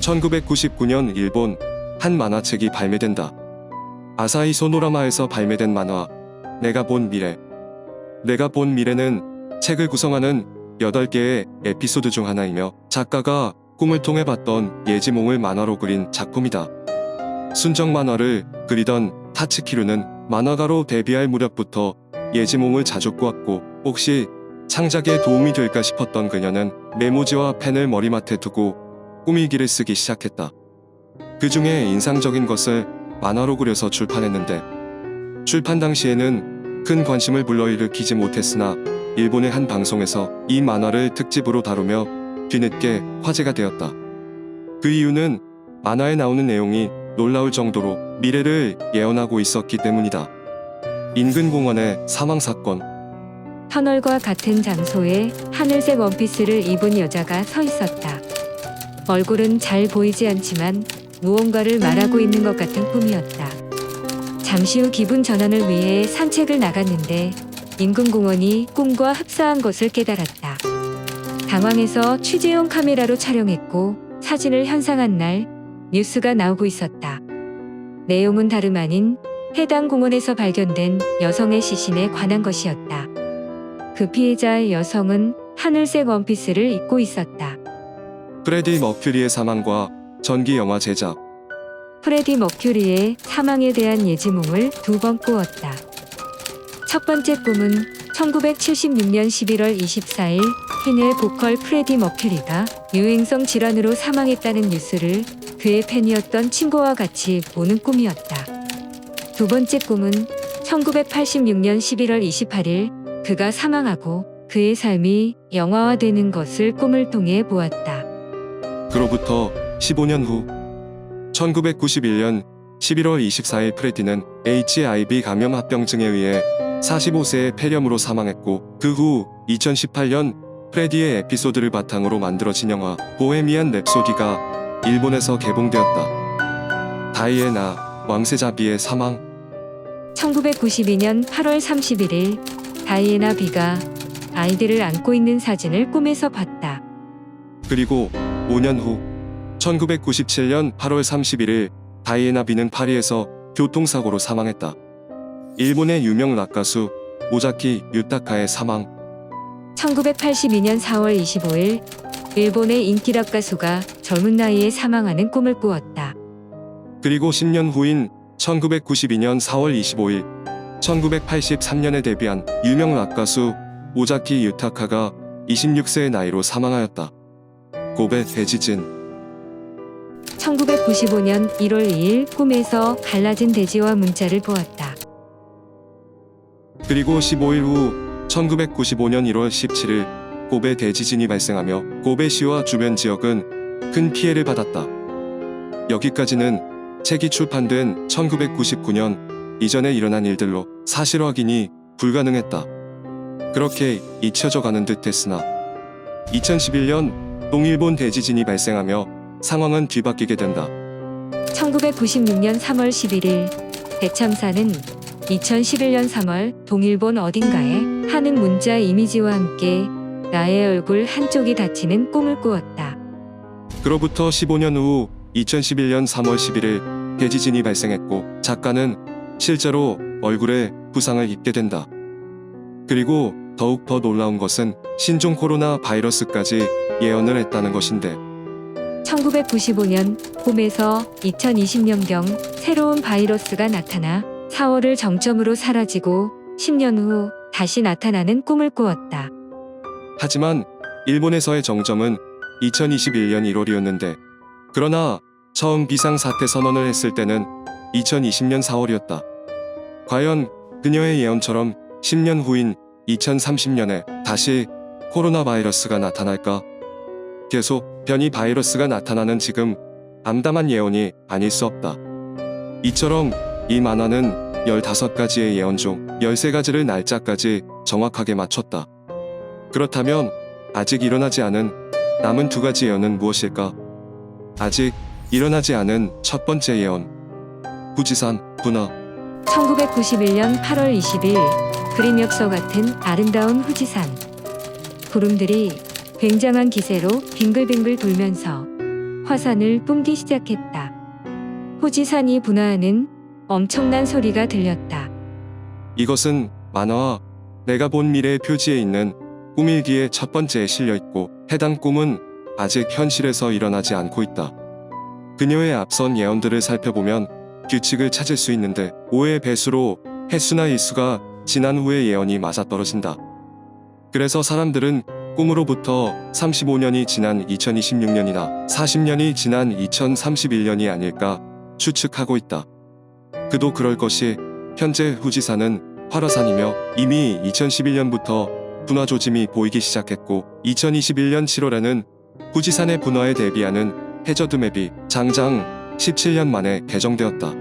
1999년 일본 한 만화책이 발매된다. 아사히 소노라마에서 발매된 만화 내가 본 미래. 내가 본 미래는 책을 구성하는 8개의 에피소드 중 하나이며 작가가 꿈을 통해 봤던 예지몽을 만화로 그린 작품이다. 순정 만화를 그리던 타츠키루는 만화가로 데뷔할 무렵부터 예지몽을 자주 꾸었고 혹시 창작에 도움이 될까 싶었던 그녀는 메모지와 펜을 머리맡에 두고 꾸미기를 쓰기 시작했다. 그 중에 인상적인 것을 만화로 그려서 출판했는데 출판 당시에는 큰 관심을 불러일으키지 못했으나 일본의 한 방송에서 이 만화를 특집으로 다루며 뒤늦게 화제가 되었다. 그 이유는 만화에 나오는 내용이 놀라울 정도로 미래를 예언하고 있었기 때문이다. 인근 공원의 사망사건. 터널과 같은 장소에 하늘색 원피스를 입은 여자가 서 있었다. 얼굴은 잘 보이지 않지만 무언가를 말하고 있는 것 같은 꿈이었다. 잠시 후 기분 전환을 위해 산책을 나갔는데 인근 공원이 꿈과 흡사한 것을 깨달았다. 당황해서 취재용 카메라로 촬영했고 사진을 현상한 날 뉴스가 나오고 있었다. 내용은 다름 아닌 해당 공원에서 발견된 여성의 시신에 관한 것이었다. 그 피해자의 여성은 하늘색 원피스를 입고 있었다. 프레디 머큐리의 사망과 전기 영화 제작. 프레디 머큐리의 사망에 대한 예지몽을 2번 꾸었다. 첫 번째 꿈은 1976년 11월 24일 퀸의 보컬 프레디 머큐리가 유행성 질환으로 사망했다는 뉴스를 그의 팬이었던 친구와 같이 보는 꿈이었다. 두 번째 꿈은 1986년 11월 28일 그가 사망하고 그의 삶이 영화화되는 것을 꿈을 통해 보았다. 그로부터 15년 후 1991년 11월 24일 프레디는 HIV 감염 합병증에 의해 45세의 폐렴으로 사망했고 그 후 2018년 프레디의 에피소드를 바탕으로 만들어진 영화 보헤미안 랩소디가 일본에서 개봉되었다. 다이애나 왕세자비의 사망. 1992년 8월 31일 다이애나 비가 아이들을 안고 있는 사진을 꿈에서 봤다. 그리고 5년 후 1997년 8월 31일 다이애나 비는 파리에서 교통사고로 사망했다. 일본의 유명 락 가수 오자키 유타카의 사망. 1982년 4월 25일 일본의 인기 락 가수가 젊은 나이에 사망하는 꿈을 꾸었다. 그리고 10년 후인 1992년 4월 25일 1983년에 데뷔한 유명 락 가수 오자키 유타카가 26세의 나이로 사망하였다. 고베 대지진. 1995년 1월 2일 꿈에서 갈라진 돼지와 문자를 보았다. 그리고 15일 후 1995년 1월 17일 고베 대지진이 발생하며 고베시와 주변 지역은 큰 피해를 받았다. 여기까지는 책이 출판된 1999년 이전에 일어난 일들로 사실 확인이 불가능했다. 그렇게 잊혀져 가는 듯 했으나 2011년 동일본 대지진이 발생하며 상황은 뒤바뀌게 된다. 1996년 3월 11일 대참사는 2011년 3월 동일본 어딘가에 하는 문자 이미지와 함께 나의 얼굴 한쪽이 다치는 꿈을 꾸었다. 그로부터 15년 후 2011년 3월 11일 대지진이 발생했고 작가는 실제로 얼굴에 부상을 입게 된다. 그리고 더욱 더 놀라운 것은 신종 코로나 바이러스까지 예언을 했다는 것인데 1995년 봄에서 2020년경 새로운 바이러스가 나타나 4월을 정점으로 사라지고 10년 후 다시 나타나는 꿈을 꾸었다. 하지만 일본에서의 정점은 2021년 1월이었는데 그러나 처음 비상사태 선언을 했을 때는 2020년 4월이었다. 과연 그녀의 예언처럼 10년 후인 2030년에 다시 코로나 바이러스가 나타날까? 계속 변이 바이러스가 나타나는 지금 암담한 예언이 아닐 수 없다. 이처럼 이 만화는 15가지의 예언 중 13가지를 날짜까지 정확하게 맞췄다. 그렇다면 아직 일어나지 않은 남은 2가지 예언은 무엇일까? 아직 일어나지 않은 첫 번째 예언. 후지산 분화. 1991년 8월 20일 그림 엽서 같은 아름다운 후지산. 구름들이 굉장한 기세로 빙글빙글 돌면서 화산을 뿜기 시작했다. 후지산이 분화하는 엄청난 소리가 들렸다. 이것은 만화와 내가 본 미래의 표지에 있는 꿈일기의 첫 번째에 실려 있고 해당 꿈은 아직 현실에서 일어나지 않고 있다. 그녀의 앞선 예언들을 살펴보면 규칙을 찾을 수 있는데 5의 배수로 횟수나 일수가 지난 후의 예언이 맞아떨어진다. 그래서 사람들은 꿈으로부터 35년이 지난 2026년이나 40년이 지난 2031년이 아닐까 추측하고 있다. 그도 그럴 것이 현재 후지산은 활화산이며 이미 2011년부터 분화 조짐이 보이기 시작했고 2021년 7월에는 후지산의 분화에 대비하는 해저드 맵이 장장 17년 만에 개정되었다.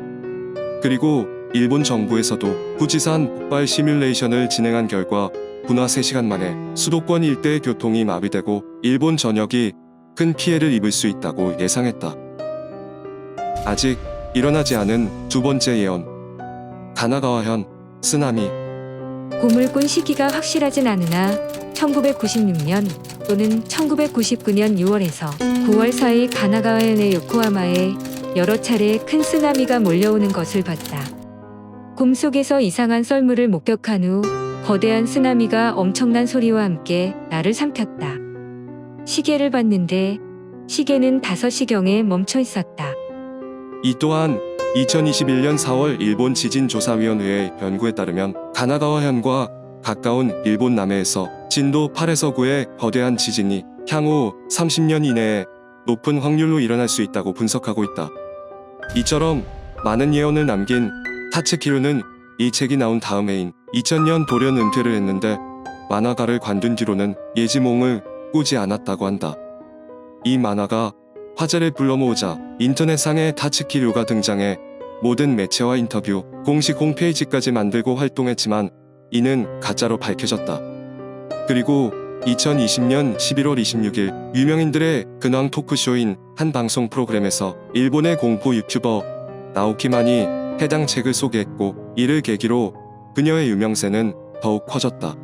그리고 일본 정부에서도 후지산 폭발 시뮬레이션을 진행한 결과 분화 3시간 만에 수도권 일대의 교통이 마비되고 일본 전역이 큰 피해를 입을 수 있다고 예상했다. 아직 일어나지 않은 두 번째 예언. 가나가와현 쓰나미. 꿈을 꾼 시기가 확실하진 않으나 1996년 또는 1999년 6월에서 9월 사이 가나가와현의 요코하마에 여러 차례 큰 쓰나미가 몰려오는 것을 봤다. 꿈속에서 이상한 썰물을 목격한 후 거대한 쓰나미가 엄청난 소리와 함께 나를 삼켰다. 시계를 봤는데 시계는 5시경에 멈춰 있었다. 이 또한 2021년 4월 일본 지진조사위원회의 연구에 따르면 가나가와현과 가까운 일본 남해에서 진도 8에서 9의 거대한 지진이 향후 30년 이내에 높은 확률로 일어날 수 있다고 분석하고 있다. 이처럼 많은 예언을 남긴 타츠키루는 이 책이 나온 다음 해인 2000년 돌연 은퇴를 했는데 만화가를 관둔 뒤로는 예지몽을 꾸지 않았다고 한다. 이 만화가 화제를 불러모으자 인터넷상에 타츠키류가 등장해 모든 매체와 인터뷰, 공식 홈페이지까지 만들고 활동했지만 이는 가짜로 밝혀졌다. 그리고 2020년 11월 26일 유명인들의 근황 토크쇼인 한 방송 프로그램에서 일본의 공포 유튜버 나오키만이 해당 책을 소개했고 이를 계기로 그녀의 유명세는 더욱 커졌다.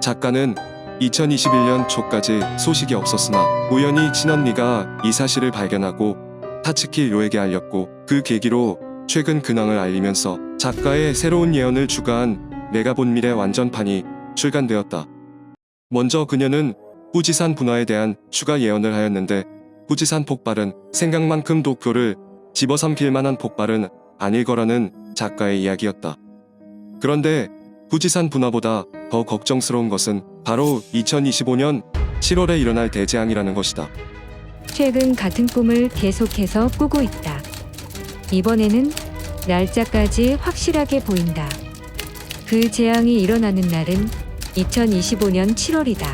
작가는 2021년 초까지 소식이 없었으나 우연히 친언니가 이 사실을 발견하고 타츠키 료에게 알렸고 그 계기로 최근 근황을 알리면서 작가의 새로운 예언을 추가한 내가 본 미래 완전판이 출간되었다. 먼저 그녀는 후지산 분화에 대한 추가 예언을 하였는데 후지산 폭발은 생각만큼 도쿄를 집어삼킬 만한 폭발은 아닐 거라는 작가의 이야기였다. 그런데 후지산 분화보다 더 걱정스러운 것은 바로 2025년 7월에 일어날 대재앙이라는 것이다. 최근 같은 꿈을 계속해서 꾸고 있다. 이번에는 날짜까지 확실하게 보인다. 그 재앙이 일어나는 날은 2025년 7월이다.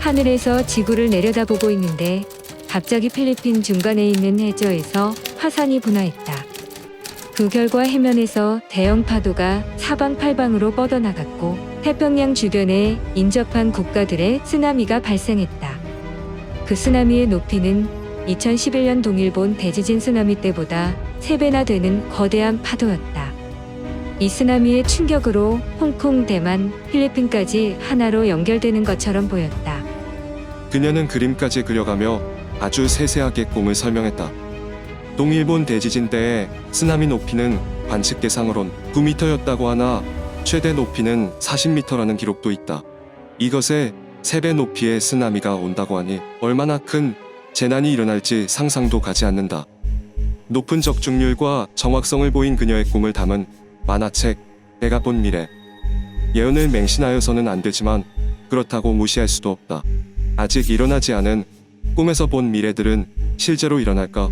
하늘에서 지구를 내려다보고 있는데 갑자기 필리핀 중간에 있는 해저에서 화산이 분화했다. 그 결과 해면에서 대형 파도가 사방팔방으로 뻗어나갔고 태평양 주변에 인접한 국가들의 쓰나미가 발생했다. 그 쓰나미의 높이는 2011년 동일본 대지진 쓰나미 때보다 3배나 되는 거대한 파도였다. 이 쓰나미의 충격으로 홍콩, 대만, 필리핀까지 하나로 연결되는 것처럼 보였다. 그녀는 그림까지 그려가며 아주 세세하게 꿈을 설명했다. 동일본 대지진 때의 쓰나미 높이는 관측 대상으론 9m였다고 하나 최대 높이는 40m라는 기록도 있다. 이것에 3배 높이의 쓰나미가 온다고 하니 얼마나 큰 재난이 일어날지 상상도 가지 않는다. 높은 적중률과 정확성을 보인 그녀의 꿈을 담은 만화책 내가 본 미래. 예언을 맹신하여서는 안 되지만 그렇다고 무시할 수도 없다. 아직 일어나지 않은 꿈에서 본 미래들은 실제로 일어날까?